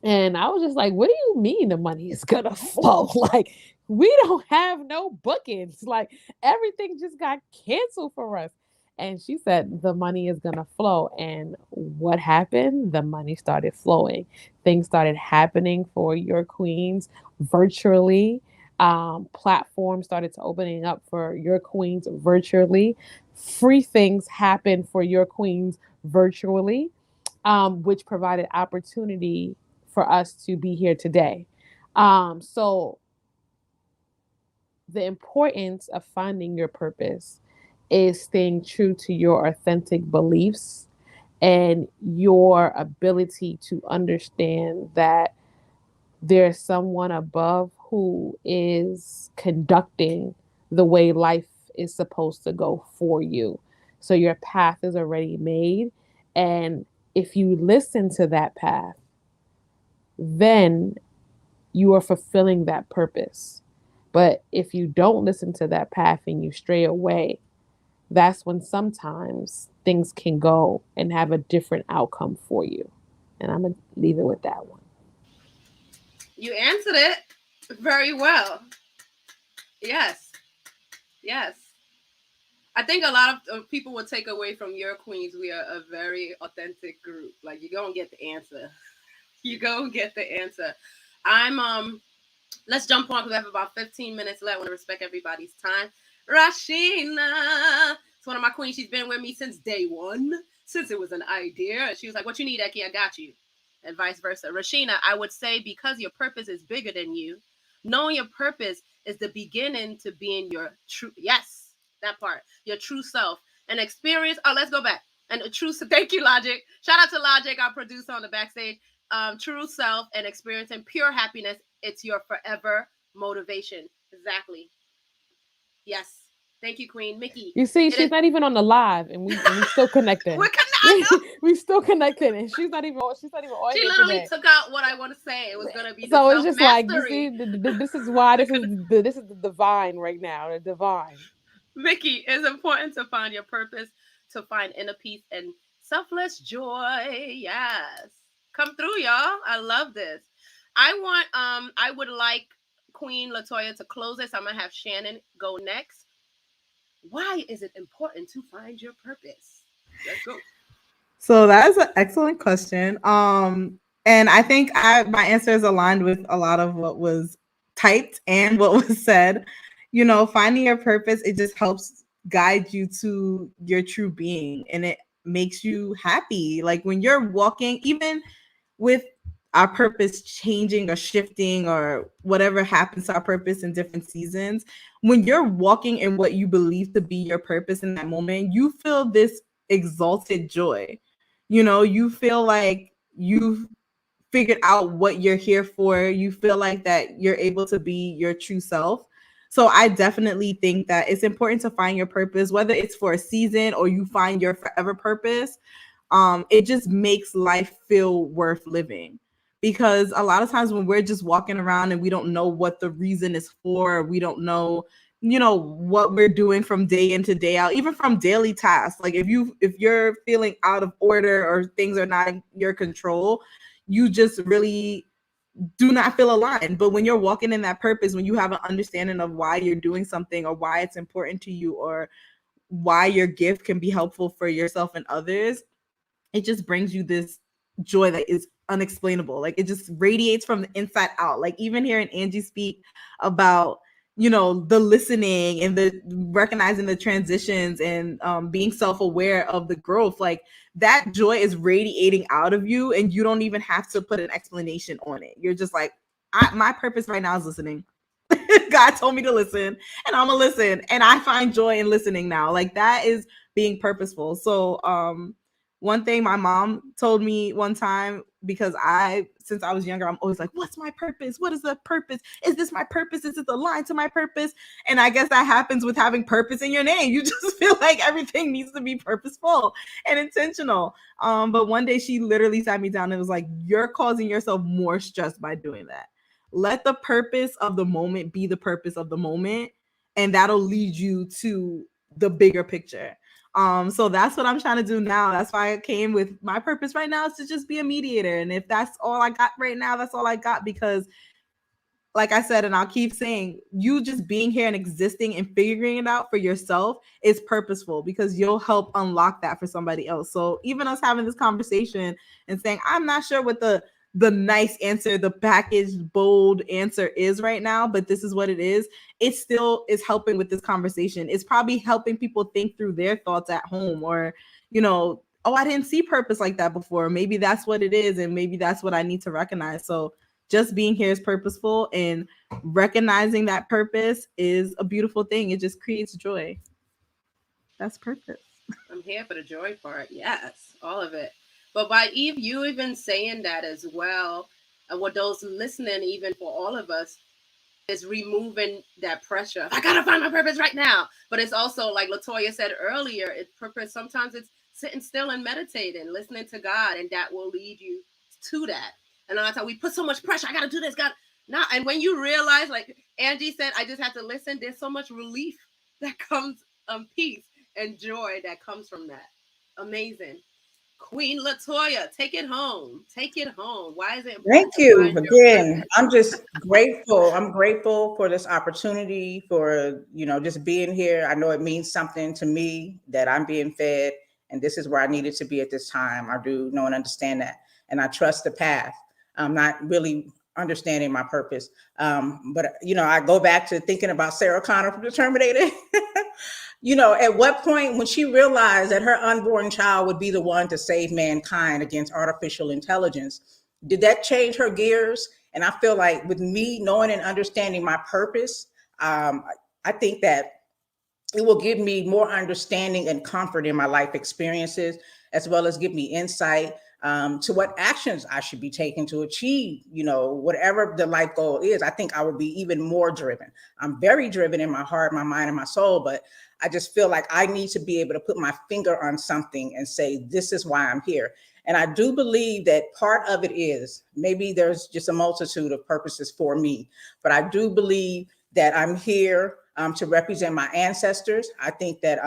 And I was just like, what do you mean the money is going to flow? Like, we don't have no bookings. Like, everything just got canceled for us. And she said, the money is going to flow. And what happened? The money started flowing. Things started happening for Your Queens virtually. Platforms started to opening up for Your Queens virtually. Free things happened for Your Queens virtually, which provided opportunity for us to be here today. So the importance of finding your purpose is staying true to your authentic beliefs and your ability to understand that there's someone above who is conducting the way life is supposed to go for you. So your path is already made. And if you listen to that path, then you are fulfilling that purpose. But if you don't listen to that path and you stray away, that's when sometimes things can go and have a different outcome for you. And I'm going to leave it with that one.
You answered it very well. Yes. Yes. I think a lot of people will take away from Your Queens. We are a very authentic group. Like, you gonna get the answer. You go get the answer. I'm let's jump on because we have about 15 minutes left. I want to respect everybody's time. Rashina. It's one of my queens. She's been with me since day one, since it was an idea. She was like, what you need, Eki? I got you. And vice versa. Rashina, I would say because your purpose is bigger than you, knowing your purpose is the beginning to being your true, yes, that part, your true self. And experience, oh, let's go back. And a true, thank you, Logic. Shout out to Logic, our producer on the backstage. True self and experiencing pure happiness. It's your forever motivation. Exactly. Yes. Thank you, Queen. Mickey.
You see, she's not even on the live, and we still connected. We still connected, and she's not even on
She
here
literally
today.
took out what I want to say. It was gonna be
So it's just like, you
self-mastery.
see, this is why this is the divine right now. The divine.
Mickey, it's important to find your purpose, to find inner peace and selfless joy. Yes. Come through, y'all. I love this. I would like Queen Latoya, to close this, I'm going to have Shannon go next. Why is it important to find your purpose? Let's go.
So that is an excellent question. And I think my answer is aligned with a lot of what was typed and what was said. You know, finding your purpose, it just helps guide you to your true being, and it makes you happy. Like when you're walking, even with our purpose changing or shifting or whatever happens to our purpose in different seasons, when you're walking in what you believe to be your purpose in that moment, you feel this exalted joy. You know, you feel like you've figured out what you're here for. You feel like that you're able to be your true self. So I definitely think that it's important to find your purpose, whether it's for a season or you find your forever purpose. It just makes life feel worth living. Because a lot of times when we're just walking around and we don't know what the reason is for, we don't know, you know, what we're doing from day in to day out, even from daily tasks. Like if you're feeling out of order or things are not in your control, you just really do not feel aligned. But when you're walking in that purpose, when you have an understanding of why you're doing something or why it's important to you or why your gift can be helpful for yourself and others, it just brings you this joy that is unexplainable. Like it just radiates from the inside out. Like even hearing Angie speak about, you know, the listening and the recognizing the transitions and being self-aware of the growth, like that joy is radiating out of you and you don't even have to put an explanation on it. You're just like, my purpose right now is listening. God told me to listen and I'm gonna listen, and I find joy in listening now. Like that is being purposeful. So one thing my mom told me one time, because since I was younger, I'm always like, what's my purpose? What is the purpose? Is this my purpose? Is it aligned to my purpose? And I guess that happens with having purpose in your name. You just feel like everything needs to be purposeful and intentional. But one day she literally sat me down and was like, you're causing yourself more stress by doing that. Let the purpose of the moment be the purpose of the moment, and that'll lead you to the bigger picture. So that's what I'm trying to do now. That's why I came with my purpose right now is to just be a mediator. And if that's all I got right now, that's all I got, because like I said, and I'll keep saying, you just being here and existing and figuring it out for yourself is purposeful, because you'll help unlock that for somebody else. So even us having this conversation and saying, I'm not sure what the nice answer, the packaged, bold answer is right now, but this is what it is. It still is helping with this conversation. It's probably helping people think through their thoughts at home, or, you know, oh, I didn't see purpose like that before. Maybe that's what it is. And maybe that's what I need to recognize. So just being here is purposeful, and recognizing that purpose is a beautiful thing. It just creates joy. That's purpose.
I'm here for the joy part. Yes, all of it. But by Eve, you even saying that as well, and what those listening, even for all of us, is removing that pressure. I gotta find my purpose right now. But it's also like Latoya said earlier, it's purpose. Sometimes it's sitting still and meditating, listening to God, and that will lead you to that. And a lot of times we put so much pressure. I gotta do this. And when you realize, like Angie said, I just have to listen. There's so much relief that comes, peace and joy that comes from that. Amazing. Queen Latoya, take it home. Take it home. Why is it important?
Thank you again. I'm just grateful. I'm grateful for this opportunity, for, you know, just being here. I know it means something to me that I'm being fed, and this is where I needed to be at this time. I do know and understand that, and I trust the path. I'm not really understanding my purpose, but you know, I go back to thinking about Sarah Connor from the Terminator. You know, at what point when she realized that her unborn child would be the one to save mankind against artificial intelligence, did that change her gears? And I feel like with me knowing and understanding my purpose, I think that it will give me more understanding and comfort in my life experiences, as well as give me insight to what actions I should be taking to achieve, you know, whatever the life goal is. I think I will be even more driven. I'm very driven in my heart, my mind, and my soul, but I just feel like I need to be able to put my finger on something and say, this is why I'm here. And I do believe that part of it is, maybe there's just a multitude of purposes for me, but I do believe that I'm here to represent my ancestors. I think that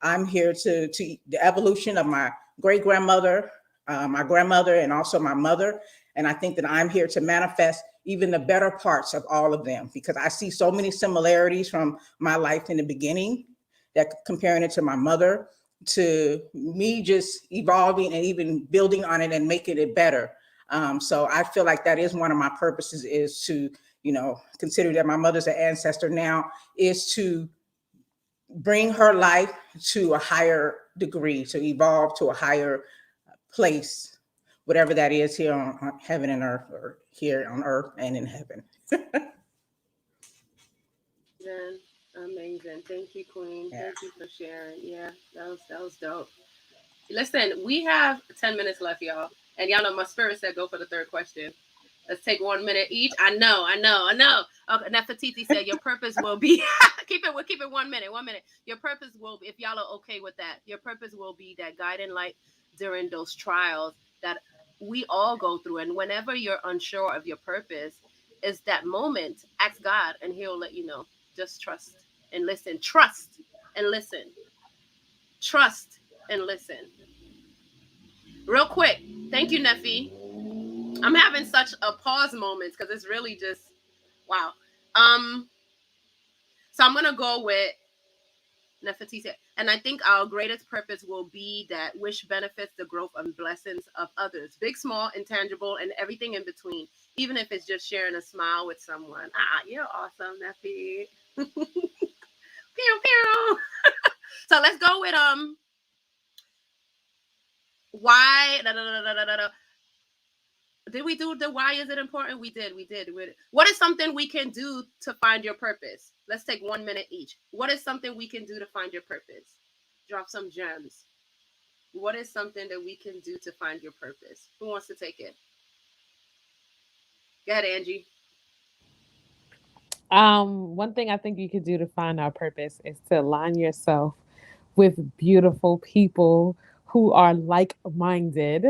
I'm here to the evolution of my great-grandmother, my grandmother, and also my mother. And I think that I'm here to manifest even the better parts of all of them, because I see so many similarities from my life in the beginning, that comparing it to my mother, to me just evolving and even building on it and making it better. So I feel like that is one of my purposes, is to, consider that my mother's an ancestor now, is to bring her life to a higher degree, to evolve to a higher place, whatever that is, here on heaven and earth, or here on earth and in heaven.
Man, amazing. Thank you, Queen.
Yeah.
Thank you for sharing. Yeah, that was dope. Listen, we have 10 minutes left, y'all. And y'all know my spirit said go for the third question. Let's take 1 minute each. I know. Okay, Nefertiti said your purpose will be keep it 1 minute. Your purpose will be, if y'all are okay with that, your purpose will be that guiding light during those trials that we all go through. And whenever you're unsure of your purpose, is that moment, ask God and he'll let you know. Just trust and listen. Trust and listen. Trust and listen. Real quick. Thank you, Neffy. I'm having such a pause moments because it's really just wow. So I'm gonna go with Nefertiti, and I think our greatest purpose will be that which benefits the growth and blessings of others, big, small, intangible, and everything in between. Even if it's just sharing a smile with someone. You're awesome, Neffy. Pew pew. So let's go with why. Did we do the why is it important? We did. What is something we can do to find your purpose? Let's take 1 minute each. What is something we can do to find your purpose? Drop some gems. What is something that we can do to find your purpose? Who wants to take it? Go ahead, Angie.
One thing I think you could do to find our purpose is to align yourself with beautiful people who are like-minded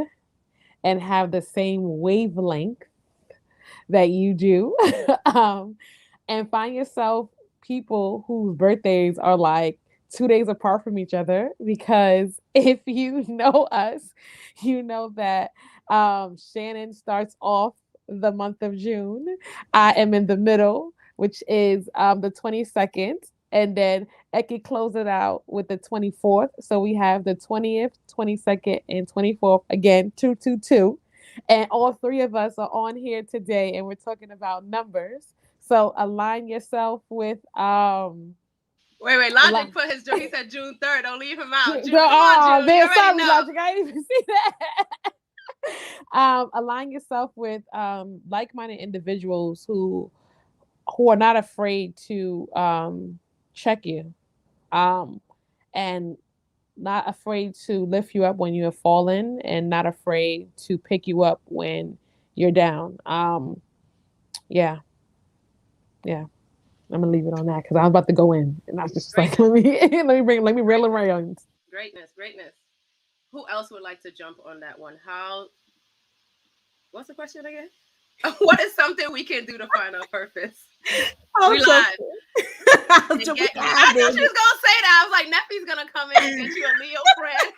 and have the same wavelength that you do. And find yourself people whose birthdays are like 2 days apart from each other, because if you know us, you know that Shannon starts off the month of June. I am in the middle, which is the 22nd. And then Eki close it out with the 24th. So we have the 20th, 22nd, and 24th. Again, 222. And all three of us are on here today, and we're talking about numbers. So align yourself with
Wait, Logic put his he said June 3rd. Don't leave him out. June,
man, sorry, Logic. I didn't even see that. Align yourself with like-minded individuals who are not afraid to check you, and not afraid to lift you up when you have fallen, and not afraid to pick you up when you're down. Yeah. I'm gonna leave it on that because I was about to go in, and I was just like, let me reel around.
Greatness. Who else would like to jump on that one? What's the question again? What is something we can do to find our purpose? We live. I thought she was gonna say that. I was like, Neffy's gonna come in and get you a Leo friend.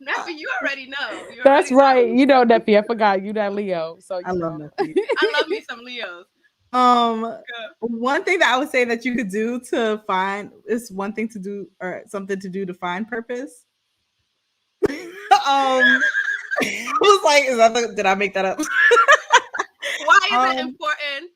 Neffy, you already know.
That's right. You know, Neffy. I forgot you that Leo. So
I love Neffy.
I love me some Leos.
One thing that I would say that you could do to find is one thing to do, or something to do to find purpose. I was like, did I make that up?
Why is it important?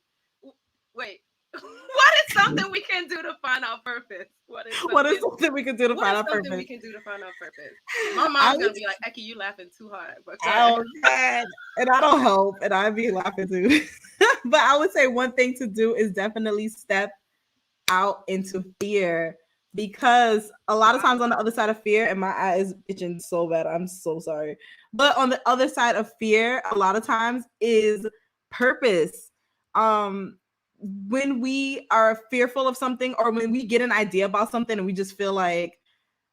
Wait, what is something we can do to find our purpose? What is
something we can do to find our purpose?
We can do to find our purpose? My mom's gonna be like, Eki, you laughing too hard. But
oh God. And I don't help, and I'd be laughing too. But I would say one thing to do is definitely step out into fear, because a lot of times on the other side of fear, and my eye is itching so bad, I'm so sorry. But on the other side of fear, a lot of times is purpose. When we are fearful of something, or when we get an idea about something and we just feel like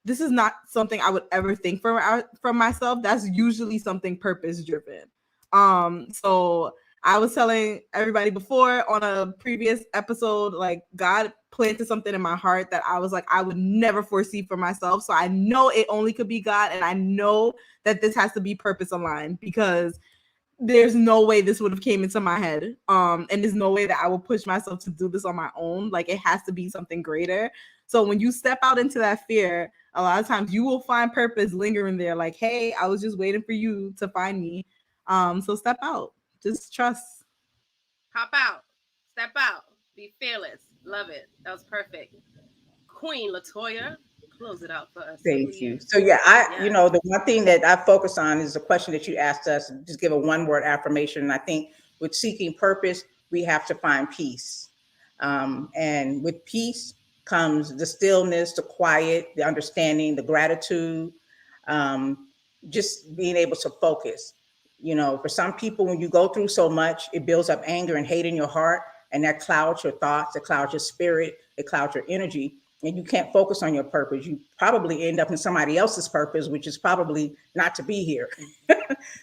this is not something I would ever think for myself, that's usually something purpose driven. So I was telling everybody before on a previous episode, like God planted something in my heart that I was like, I would never foresee for myself. So I know it only could be God. And I know that this has to be purpose aligned, because there's no way this would have came into my head. And there's no way that I will push myself to do this on my own. Like, it has to be something greater. So when you step out into that fear, a lot of times you will find purpose lingering there. Like, hey, I was just waiting for you to find me. So step out. Just trust.
Hop out, step out, be fearless. Love it. That was perfect. Queen Latoya, close it out for us.
Thank
please.
you. So yeah, the one thing that I focus on is the question that you asked us. Just give a one-word affirmation. And I think with seeking purpose, we have to find peace. And with peace comes the stillness, the quiet, the understanding, the gratitude, just being able to focus. For some people, when you go through so much, it builds up anger and hate in your heart, and that clouds your thoughts, it clouds your spirit, it clouds your energy, and you can't focus on your purpose. You probably end up in somebody else's purpose, which is probably not to be here.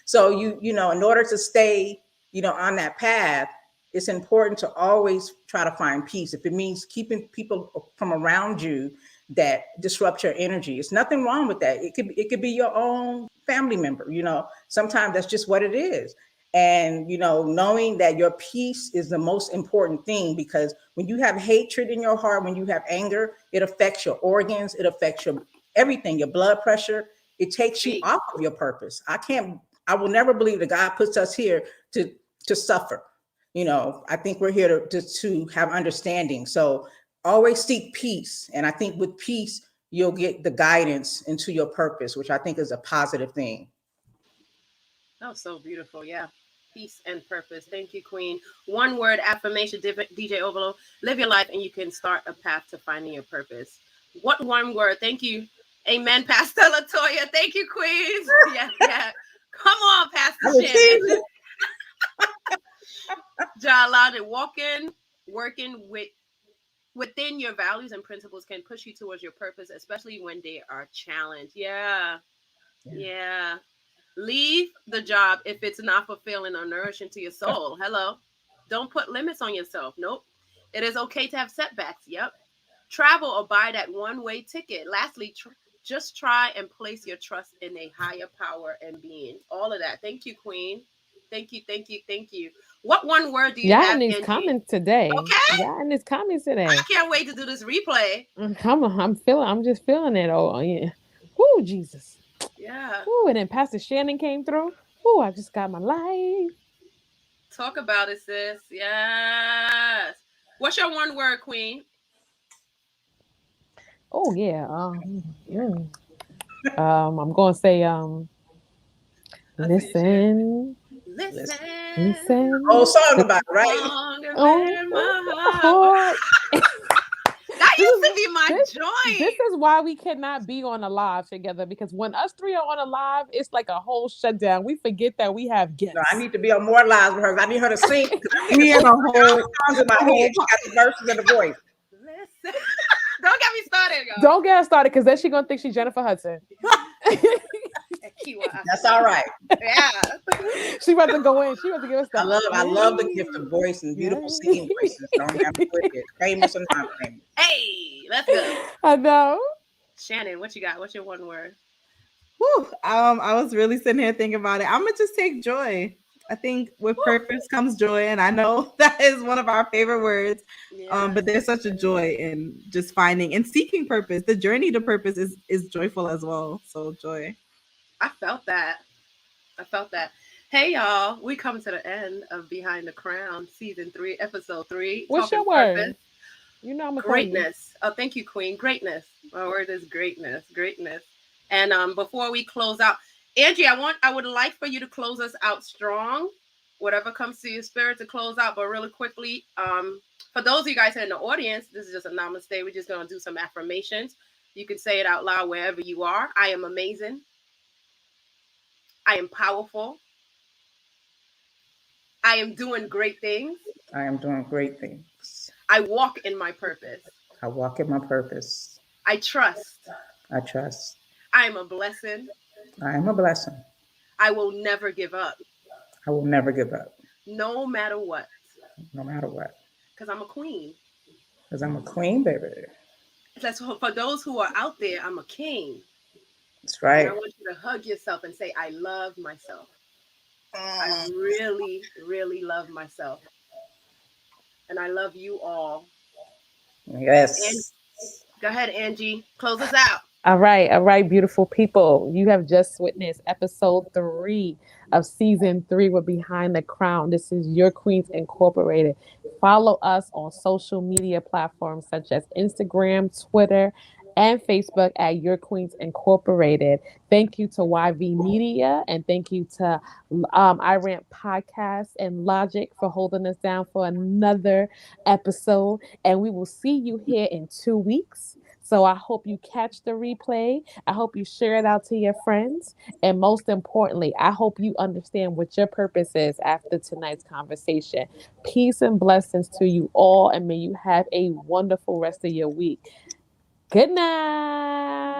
So in order to stay, on that path, it's important to always try to find peace. If it means keeping people from around you that disrupt your energy, it's nothing wrong with that. It could be your own family member. Sometimes that's just what it is. And knowing that your peace is the most important thing, because when you have hatred in your heart, when you have anger, it affects your organs, it affects your everything, your blood pressure. It takes you off of your purpose. I will never believe that God puts us here to suffer. I think we're here to have understanding. So always seek peace. And I think with peace, you'll get the guidance into your purpose, which I think is a positive thing.
That was so beautiful. Yeah. Peace and purpose. Thank you, Queen. One word affirmation, DJ Overload. Live your life and you can start a path to finding your purpose. What one word? Thank you. Amen, Pastor Latoya. Thank you, Queens. Yeah. Come on, Pastor Shannon. John Loudon, walking, working within your values and principles can push you towards your purpose, especially when they are challenged. Yeah. Leave the job if it's not fulfilling or nourishing to your soul. Hello. Don't put limits on yourself. Nope. It is okay to have setbacks. Yep. Travel or buy that one-way ticket. Lastly, just try and place your trust in a higher power and being. All of that. Thank you, Queen. Thank you. What one word do you have,
in these
Angie?
comments today.
Okay.
Yeah, in these comments today.
I can't wait to do this replay.
Come on, I'm just feeling it. Oh yeah. Woo, Jesus.
Yeah.
Woo, and then Pastor Shannon came through. Woo, I just got my life.
Talk about it, sis. Yes. What's your one word, Queen?
Oh yeah. I'm gonna say listen. Listen.
Oh, song about it, right?
Oh.
That used to be my joint.
This is why we cannot be on a live together, because when us three are on a live, it's like a whole shutdown. We forget that we have guests.
No, I need to be on more lives with her. I need her to sing.
We have a whole
songs in my head. She got the verses and the voice.
Listen. Don't get me started, y'all.
Don't get us started, because then she's gonna think she's Jennifer Hudson.
That's all right.
Yeah.
She about to go in. She about to give us that.
I love the gift of voice and beautiful singing voices. Don't have to put it. Famous or not famous.
Hey, let's go.
I know.
Shannon, what you got? What's your one word?
Whew, I was really sitting here thinking about it. I'm gonna just take joy. I think with purpose comes joy, and I know that is one of our favorite words. Yeah. But there's such a joy in just finding and seeking purpose. The journey to purpose is joyful as well. So joy.
I felt that. Hey y'all, we come to the end of Behind the Crown, season 3, episode 3.
What's your word? Purpose. You know I'm a
greatness. Oh, thank you, Queen. Greatness. My word is greatness. And before we close out, Angie, I would like for you to close us out strong. Whatever comes to your spirit to close out, but really quickly, for those of you guys in the audience, this is just a namaste. We're just gonna do some affirmations. You can say it out loud wherever you are. I am amazing. I am powerful. I am doing great things.
I am doing great things.
I walk in my purpose.
I walk in my purpose.
I trust.
I trust.
I am a blessing.
I am a blessing.
I will never give up.
I will never give up.
no matter what.
No matter what.
Because I'm a queen.
Because I'm a queen, baby.
That's for those who are out there, I'm a king.
That's
And I
right.
want you to hug yourself and say, I love myself. I really, really love myself. And I love you all. And
Yes.
go ahead, Angie. Close us out.
All right, beautiful people. You have just witnessed episode 3 of season 3 with Behind the Crown. This is Your Queens Incorporated. Follow us on social media platforms such as Instagram, Twitter, and Facebook at Your Queens Incorporated. Thank you to YV Media and thank you to iRant Podcast and Logic for holding us down for another episode. And we will see you here in 2 weeks. So I hope you catch the replay. I hope you share it out to your friends. And most importantly, I hope you understand what your purpose is after tonight's conversation. Peace and blessings to you all. And may you have a wonderful rest of your week. Good night.